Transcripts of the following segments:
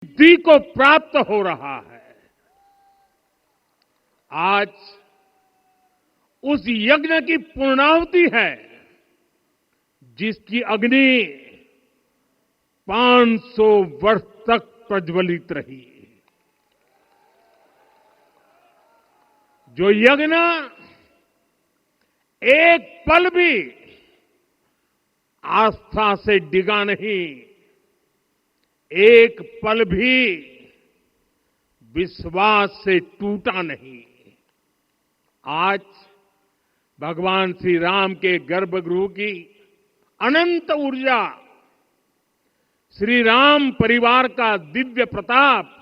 सिद्धि को प्राप्त हो रहा है। आज उस यज्ञ की पूर्णाहुति है जिसकी अग्नि 500 वर्ष तक प्रज्वलित रही। जो यज्ञ एक पल भी आस्था से डिगा नहीं, एक पल भी विश्वास से टूटा नहीं। आज भगवान श्री राम के गर्भगृह की अनंत ऊर्जा, श्री राम परिवार का दिव्य प्रताप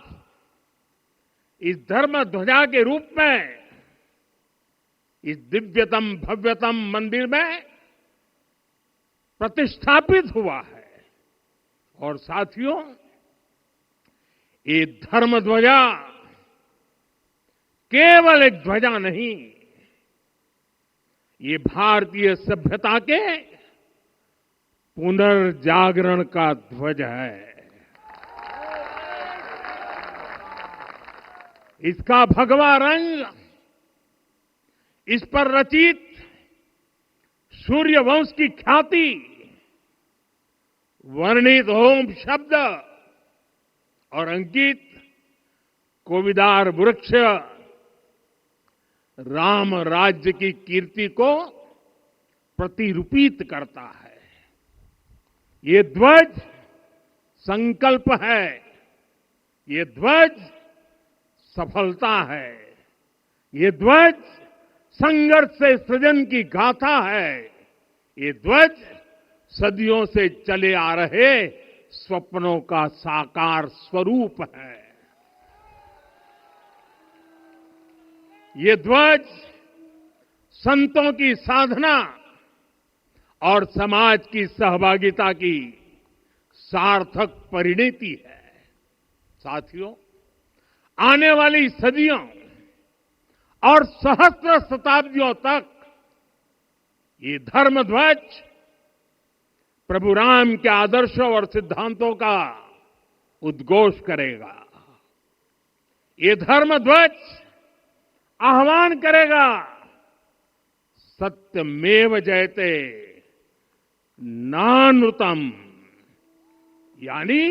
इस धर्म ध्वजा के रूप में इस दिव्यतम भव्यतम मंदिर में प्रतिष्ठापित हुआ है। और साथियों, ये धर्म ध्वजा केवल एक ध्वजा नहीं, ये भारतीय सभ्यता के पुनर्जागरण का ध्वज है। इसका भगवा रंग, इस पर रचित सूर्यवंश की ख्याति, वर्णित ओम शब्द और अंकित कोविदार वृक्ष राम राज्य की कीर्ति को प्रतिरूपित करता है। ये ध्वज संकल्प है, ये ध्वज सफलता है, ये ध्वज संघर्ष से सृजन की गाथा है, ये ध्वज सदियों से चले आ रहे स्वप्नों का साकार स्वरूप है। ये ध्वज संतों की साधना और समाज की सहभागिता की सार्थक परिणति है। साथियों, आने वाली सदियों और सहस्त्र शताब्दियों तक ये धर्म ध्वज प्रभु राम के आदर्शों और सिद्धांतों का उद्घोष करेगा। ये धर्म ध्वज आह्वान करेगा, सत्यमेव जयते नानृतम, यानी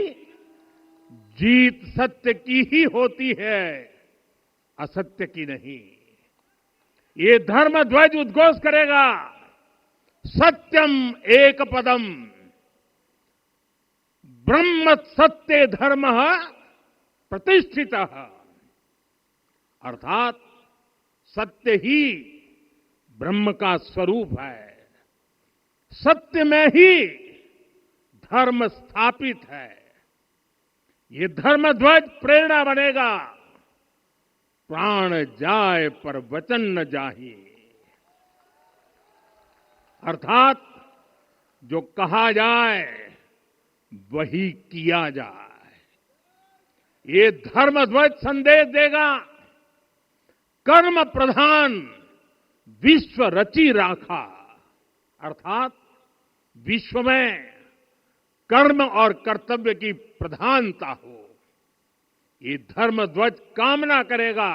जीत सत्य की ही होती है, असत्य की नहीं। ये धर्म ध्वज उद्घोष करेगा, सत्यम एक पदम ब्रह्म सत्य धर्म प्रतिष्ठित, अर्थात सत्य ही ब्रह्म का स्वरूप है, सत्य में ही धर्म स्थापित है। ये धर्म ध्वज प्रेरणा बनेगा, प्राण जाए पर वचन न जाहि, अर्थात जो कहा जाए वही किया जाए। ये धर्म ध्वज संदेश देगा, कर्म प्रधान विश्व रची राखा, अर्थात विश्व में कर्म और कर्तव्य की प्रधानता हो। ये धर्म ध्वज कामना करेगा,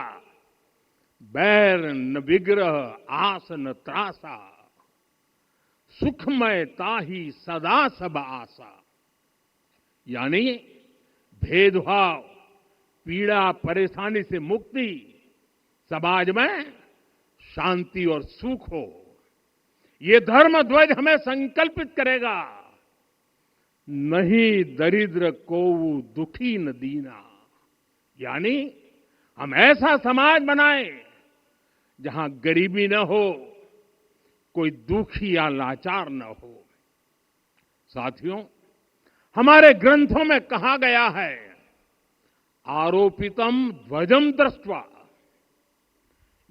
बैर न विग्रह आस न त्रासा, सुखमय ताही सदा सब आशा, यानी भेदभाव, पीड़ा, परेशानी से मुक्ति, समाज में शांति और सुख हो। ये धर्म ध्वज हमें संकल्पित करेगा, नहीं दरिद्र को दुखी न दीना, यानी हम ऐसा समाज बनाएं जहां गरीबी न हो, कोई दुखी या लाचार न हो। साथियों, हमारे ग्रंथों में कहा गया है, आरोपितम ध्वजम दृष्ट्वा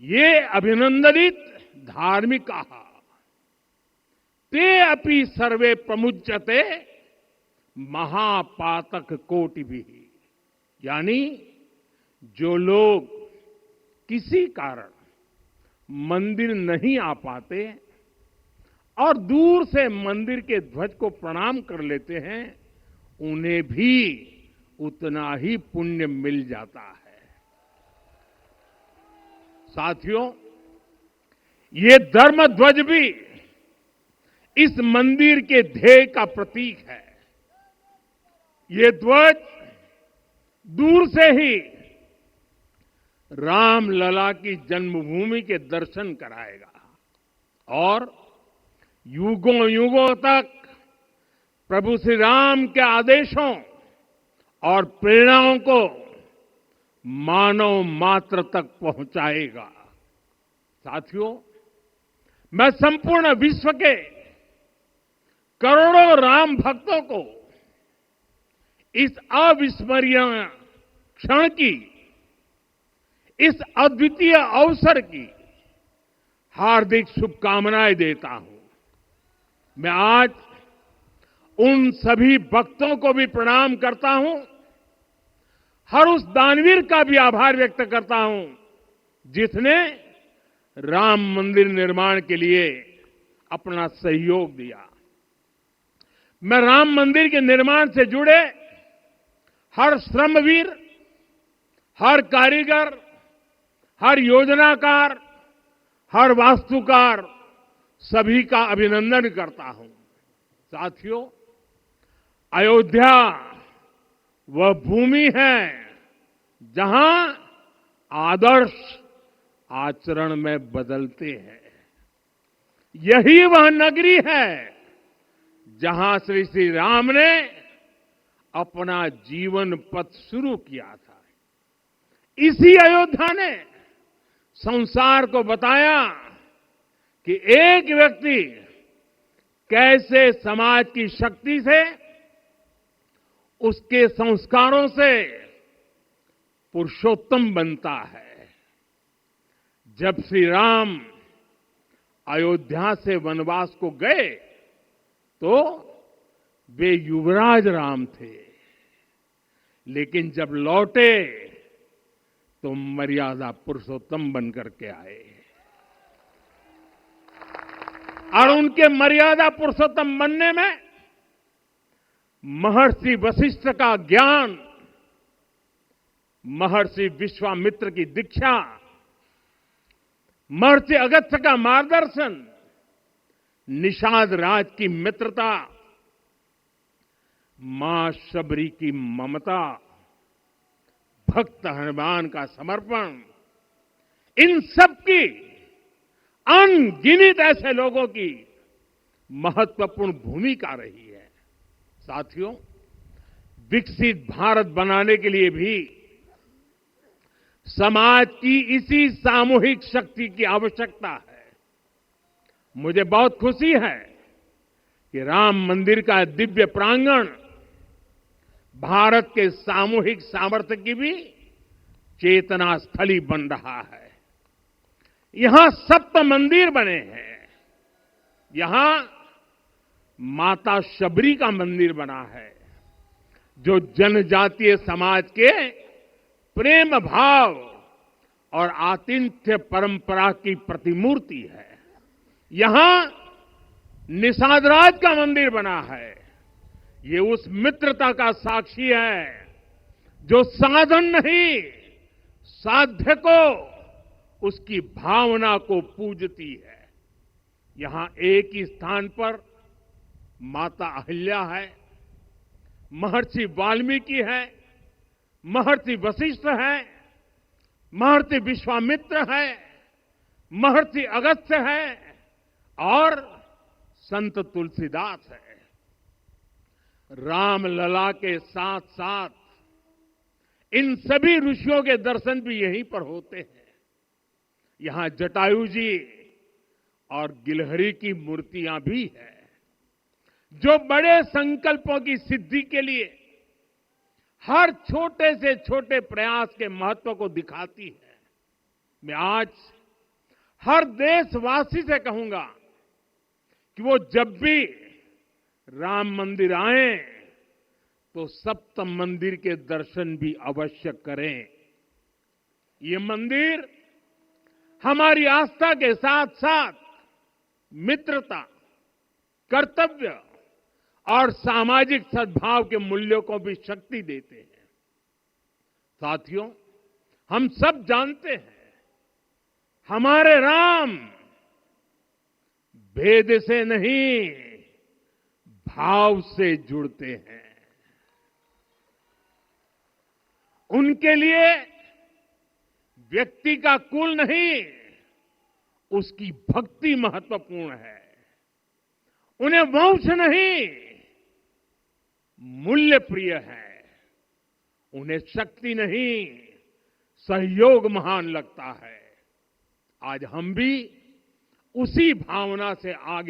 ये अभिनंदनित धार्मिका ते अपि सर्वे प्रमुच्यते महापातक कोटि भी, यानी जो लोग किसी कारण मंदिर नहीं आ पाते और दूर से मंदिर के ध्वज को प्रणाम कर लेते हैं, उन्हें भी उतना ही पुण्य मिल जाता है। साथियों, ये धर्म ध्वज भी इस मंदिर के ध्येय का प्रतीक है। ये ध्वज दूर से ही रामलला की जन्मभूमि के दर्शन कराएगा और युगों युगों तक प्रभु श्री राम के आदेशों और प्रेरणाओं को मानव मात्र तक पहुंचाएगा। साथियों, मैं संपूर्ण विश्व के करोड़ों राम भक्तों को इस अविस्मरणीय क्षण की, इस अद्वितीय अवसर की हार्दिक शुभकामनाएं देता हूं। मैं आज उन सभी भक्तों को भी प्रणाम करता हूं, हर उस दानवीर का भी आभार व्यक्त करता हूं जिसने राम मंदिर निर्माण के लिए अपना सहयोग दिया। मैं राम मंदिर के निर्माण से जुड़े हर श्रमवीर, हर कारीगर, हर योजनाकार, हर वास्तुकार, सभी का अभिनंदन करता हूं। साथियों, अयोध्या वह भूमि है जहां आदर्श आचरण में बदलते हैं। यही वह नगरी है जहां श्री श्री राम ने अपना जीवन पथ शुरू किया था। इसी अयोध्या ने संसार को बताया कि एक व्यक्ति कैसे समाज की शक्ति से, उसके संस्कारों से पुरुषोत्तम बनता है। जब श्री राम अयोध्या से वनवास को गए तो वे युवराज राम थे, लेकिन जब लौटे तो मर्यादा पुरुषोत्तम बनकर के आए और उनके मर्यादा पुरुषोत्तम बनने में महर्षि वशिष्ठ का ज्ञान, महर्षि विश्वामित्र की दीक्षा, महर्षि अगस्त्य का मार्गदर्शन, निषाद राज की मित्रता, मां शबरी की ममता, भक्त हनुमान का समर्पण, इन सब की अनगिनत ऐसे लोगों की महत्वपूर्ण भूमिका रही है। साथियों, विकसित भारत बनाने के लिए भी समाज की इसी सामूहिक शक्ति की आवश्यकता है। मुझे बहुत खुशी है कि राम मंदिर का दिव्य प्रांगण भारत के सामूहिक सामर्थ्य की भी चेतना स्थली बन रहा है। यहां सप्त मंदिर बने हैं। यहां माता शबरी का मंदिर बना है जो जनजातीय समाज के प्रेम भाव और आतिथ्य परंपरा की प्रतिमूर्ति है। यहां निषादराज का मंदिर बना है। ये उस मित्रता का साक्षी है जो साधन नहीं, साध्य को, उसकी भावना को पूजती है। यहां एक ही स्थान पर माता अहिल्या है, महर्षि वाल्मीकि है, महर्षि वशिष्ठ है, महर्षि विश्वामित्र है, महर्षि अगस्त्य है और संत तुलसीदास है। रामलला के साथ साथ इन सभी ऋषियों के दर्शन भी यहीं पर होते हैं। यहां जटायु जी और गिलहरी की मूर्तियां भी है जो बड़े संकल्पों की सिद्धि के लिए हर छोटे से छोटे प्रयास के महत्व को दिखाती है। मैं आज हर देशवासी से कहूंगा कि वो जब भी राम मंदिर आए तो सप्त मंदिर के दर्शन भी अवश्य करें। ये मंदिर हमारी आस्था के साथ साथ मित्रता, कर्तव्य और सामाजिक सद्भाव के मूल्यों को भी शक्ति देते हैं। साथियों, हम सब जानते हैं, हमारे राम भेद से नहीं, भाव से जुड़ते हैं। उनके लिए व्यक्ति का कुल नहीं, उसकी भक्ति महत्वपूर्ण है। उन्हें वंश नहीं, मूल्य प्रिय है। उन्हें शक्ति नहीं, सहयोग महान लगता है। आज हम भी उसी भावना से आगे